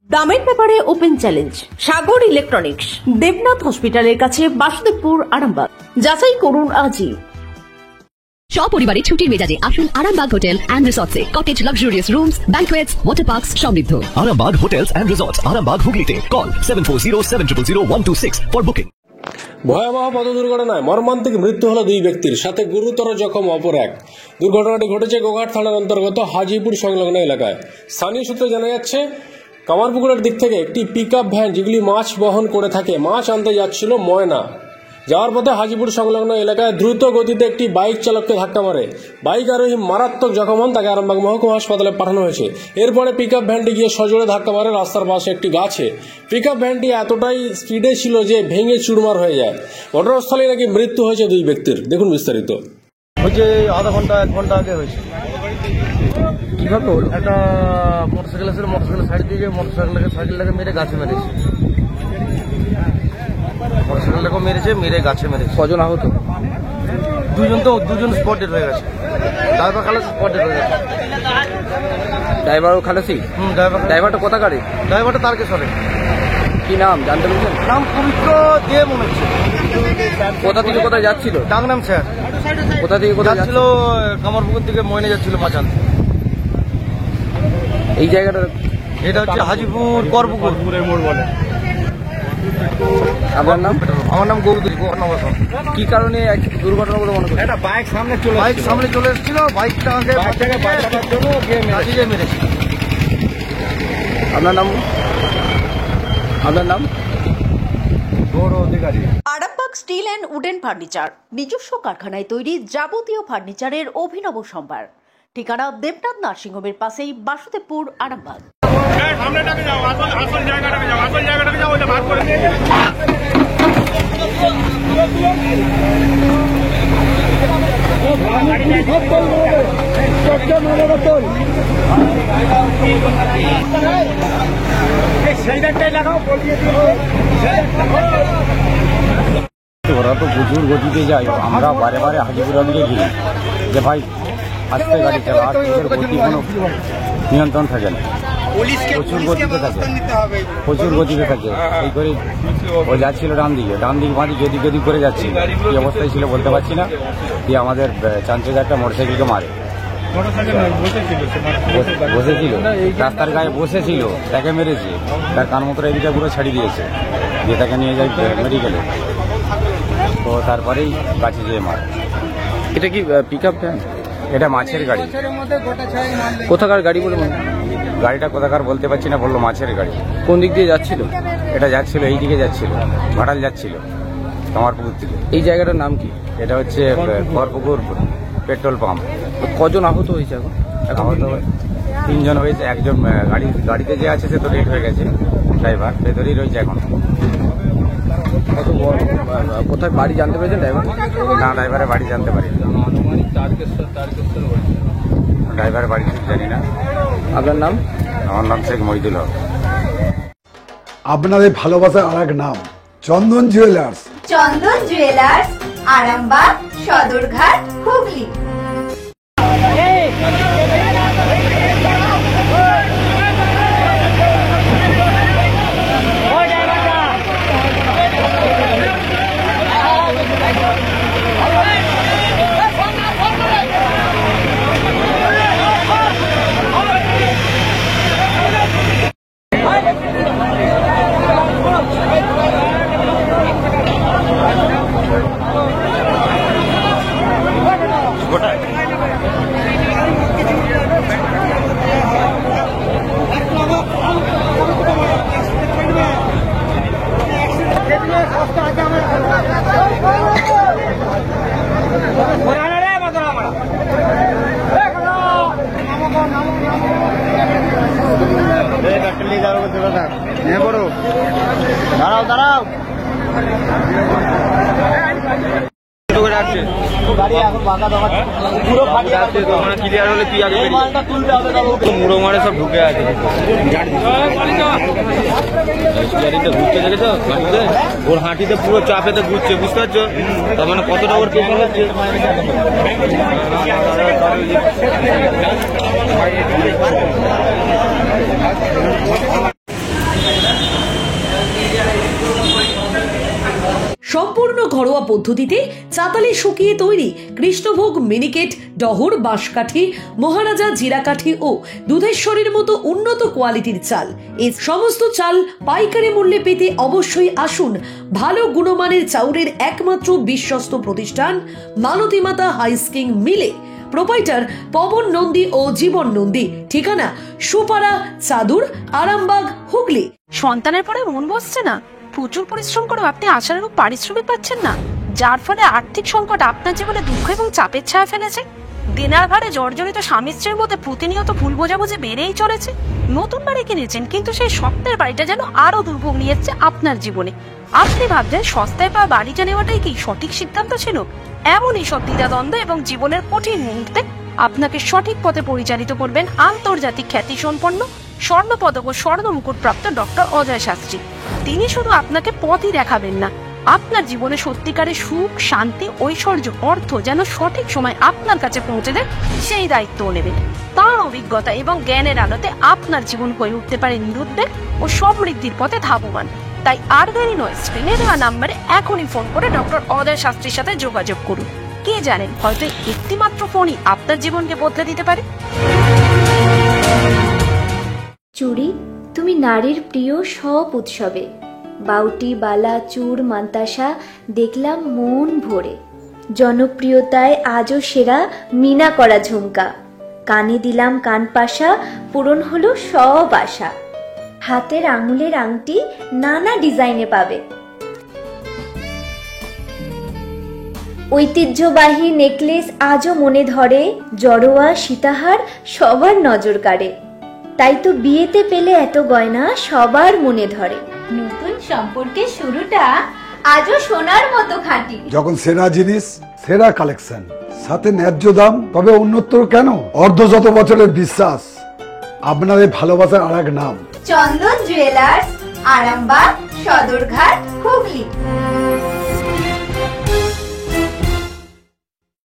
দামের ব্যাপারে open challenge সাগর electronics, Debnath হসপিটালের কাছে, বাসুদেবপুর, আরামবাগ। যাচাই করুন আজই। সপরিবারে ছুটির মেজাজে আসুন আরামবাগ হোটেল অ্যান্ড রিসর্টসে। Cottage, luxurious rooms, banquets, water parks সমৃদ্ধ। Arambag Hotels and Resorts, Arambag Hooghly. Call 7407000126 for booking. ভয়াবহ পথ দুর্ঘটনায় মর্মান্তিক মৃত্যু হলো দুই ব্যক্তির, সাথে গুরুতর জখম অপর এক। দুর্ঘটনাটি ঘটেছে গোঘাট থানার অন্তর্গত হাজিপুর সংলগ্ন এলাকায়। স্থানীয় সূত্রে জানা যাচ্ছে, কামারপুকুরের দিক থেকে একটি পিকআপ ভ্যান যেগুলি মাছ বহন করে থাকে, মাছ আনতে যাচ্ছিল ময়না। যাওয়ার পথে হাজিপুর সংলগ্ন এলাকায় দ্রুত গতিতে একটি বাইক চালককে ধাক্কা মারে। বাইক আরোহী মারাত্মক জখম হন, তাকে আরামবাগ মহকুমা হাসপাতালে পাঠানো হয়েছে। এরপরে পিকআপ ভ্যানটি গিয়ে সজোরে ধাক্কা মারে রাস্তার পাশে একটি গাছে। পিকআপ ভ্যানটি এতটাই স্পিডে ছিল যে ভেঙে চুরমার হয়ে যায়। ঘটনাস্থলে নাকি মৃত্যু হয়েছে দুই ব্যক্তির। দেখুন বিস্তারিত। হচ্ছে আধা ঘন্টা 1 ঘন্টা আগে হয়েছে। কিভাবে হলো? একটা মোটরসাইকেল ছিল, মোটরসাইকেল সাইড দিয়ে সাইকেলটাকে মেরে গাছে মেরেছে। মোটরসাইকেলটাকে মেরে গাছে মেরেছে। কজন আহত? দুজন স্পটেড হয়ে গেছে। ড্রাইভার খালাসি স্পটেড হয়ে গেছে। ড্রাইভারও খালাসি? ড্রাইভারটা কোথা গাড়ি? ড্রাইভারটা তারকেশ্বরে। কি নাম জানতে পেরেছেন? নাম পবিত্র দিয়ে মনে হচ্ছে। কোথা থেকে কোথায় যাচ্ছিল? ডাকনাম স্যার। কোথা থেকে কোথায় যাচ্ছিল? কামারপুকুর থেকে ময়না যাচ্ছিল মাছ আনতে। এই জায়গাটা এটা হচ্ছে হাজিপুর করপুকুরের মোড় বলে। আপনার নাম? আমার নাম গৌরী। কি কারণে দুর্ঘটনা বলে মনে করছেন? বাইক সামনে চলে এসেছিল, বাইকটাকে মেরেছে। আপনার নাম? Arambagh steel and wooden furniture, নিজস্ব কারখানায় তৈরি যাবতীয় ফার্নিচারের অভিনব সম্ভার। ঠিকানা দেবনাথ নার্সিংহোমের পাশেই, বাসুদেবপুর, আরামবাগ। ওরা তো প্রচুর গতিতে যায়, আমরা বারে বারে হাজিপুরের দিকে গেলি যে ভাই আস্তে গাড়ি চালা, ওদের গতি কোনো নিয়ন্ত্রণ থাকে না, প্রচুর গতিতে থাকে। এই করে ও যাচ্ছিল ডান দিকে বাঁদিকে এদিক করে যাচ্ছি, কি অবস্থায় ছিল বলতে পারছি না। দিয়ে আমাদের চাঞ্চে একটা মোটরসাইকেলকে মারে। বসেছিল রাস্তার গায়ে বসেছিল, তাকে মেরেছে। তার কানমতো এদিকটা পুরো ছাড়িয়ে দিয়েছে, দিয়ে তাকে নিয়ে যায় মেডিকেলে। তো তারপরেই গাছে যেয়ে মারে। এটা কি পিকআপ ভ্যান? এটা মাছের গাড়ি। কোথাকার গাড়ি বলে মনে? গাড়িটা কোথাকার বলতে পারছি না, বললো মাছের গাড়ি। কোন দিক দিয়ে যাচ্ছিল? এটা যাচ্ছিল এই দিকে যাচ্ছিল, ঘাটাল যাচ্ছিল কামারপুকুর থেকে। এই জায়গাটার নাম কি? এটা হচ্ছে করপুকুর পেট্রোল পাম্প। কজন আহত হয়েছে এখন? আহত 3 জন হয়েছে। একজন গাড়িতে যে আছে সে তো ডেট হয়ে গেছে, ড্রাইভার ভেতরেই রয়েছে এখন। কোথায় বাড়ি জানতে পেরেছেন ড্রাইভার? না, ড্রাইভারের বাড়ি জানতে পারি, ড্রাইভারের বাড়ি ঠিক জানি না। আপনার নাম? আমার নাম শেখ মহিদুল হক। আপনাদের ভালোবাসার আর এক নাম চন্দন জুয়েলার্স। চন্দন জুয়েলার্স, আরামবাগ, সদরঘাট, হুগলি। দাঁড়াও ক্লিয়ার হলে তুই আগে মুড়ো মারে সব ঢুকে আছে। গাড়িতে ঘুরতে দেখেছ, ওর হাঁটিতে পুরো চাপেতে ঘুরছে, বুঝতে পারছো? তার মানে কতটা ওর পেছন হচ্ছে। ঘরোয়া পদ্ধতিতে চাতালে শুকিয়ে তৈরি কৃষ্ণভোগ মিনিকেট, ডহর, বাঁশকাঠি, মহারাজা, জিরাকাঠি ও দুধেশ্বরীর মতো উন্নত কোয়ালিটির চাল। এই সমস্ত চাল পাইকারি মূল্যে পেতে অবশ্যই আসুন ভালো গুণমানের চাউলের একমাত্র বিশ্বস্ত প্রতিষ্ঠান মালতী মাতা হাইস্কিং মিলে। প্রোপাইটার পবন নন্দী ও জীবন নন্দী। ঠিকানা সুপারা, চাদুর, আরামবাগ, হুগলি। সন্তানের পরে মন বসছে না, প্রচুর পরিশ্রম করেও আপনি আশানুরূপ পারিশ্রমিক পাচ্ছেন না, যার ফলে আর্থিক সংকট আপনার জীবনে দুঃখ এবং চাপের ছায়া ফেলেছে। দিনার ভারে জর্জরিত স্বামী স্ত্রীর মধ্যে প্রতিনিয়ত ভুল বোঝাবুঝি বেড়েই চলেছে। নতুন বাড়ি কিনেছেন, কিন্তু সেই স্বপ্নের বাড়িটা যেন আরো দুর্ভোগ নিয়ে যাচ্ছে আপনার জীবনে। আপনি ভাবছেন সস্তায় পাওয়া বাড়িটা নেওয়াটাই কি সঠিক সিদ্ধান্ত ছিল? এমনই সব দ্বিধাদ্বন্দ্ব এবং জীবনের কঠিন মুহূর্তে আপনাকে সঠিক পথে পরিচালিত করবেন আন্তর্জাতিক খ্যাতিসম্পন্ন স্বর্ণপদক ও স্বর্ণ মুকুটপ্রাপ্ত ডক্টর অজয় শাস্ত্রী। তিনি শুধু আপনাকে পথই দেখাবেন না, আপনার জীবনে সত্যিকারের সুখ, শান্তি, ঐশ্বর্য, অর্থ যেন সঠিক সময় আপনার কাছে পৌঁছে দেয় সেই দায়িত্বও নেবেন। তার অভিজ্ঞতা এবং জ্ঞানের আলোতে আপনার জীবন হয়ে উঠতে পারে নিরুদ্বেগ ও সমৃদ্ধির পথে ধাবমান। তাই আর দেরি নয়, স্ক্রিনে দেওয়া নাম্বারে এখনই ফোন করে ডক্টর অজয় শাস্ত্রীর সাথে যোগাযোগ করুন। কে জানেন, হয়তো একটি মাত্র ফোনই আপনার জীবনকে বদলে দিতে পারে। চুড়ি, তুমি নারীর প্রিয় সব উৎসবে। বাউটি, বালা, চূড়, মান্তাসা দেখলাম মন ভরে। জনপ্রিয়তায় আজও সেরা মিনা করা ঝুমকা। কানে দিলাম কানপাশা, পূরণ হলো সব আশা। হাতের আঙুলের আংটি নানা ডিজাইনে পাবে। ঐতিহ্যবাহী নেকলেস আজও মনে ধরে। জড়োয়া, সীতাহার সবার নজর কাড়ে। তাই তো বিয়েতে পেলে এত গয়না সবার মনে ধরে। নতুন সম্পর্কের শুরুটা আজও সোনার মতো খাঁটি। যখন সেরা জিনিস, সেরা কালেকশন, সাথে ন্যায্য দাম, তবে উন্নতর কেন? অর্ধশত বছরের বিশ্বাস, আপনাদের ভালোবাসার আর এক নাম চন্দন জুয়েলার্স, আরামবাগ, সদরঘাট, হুগলি।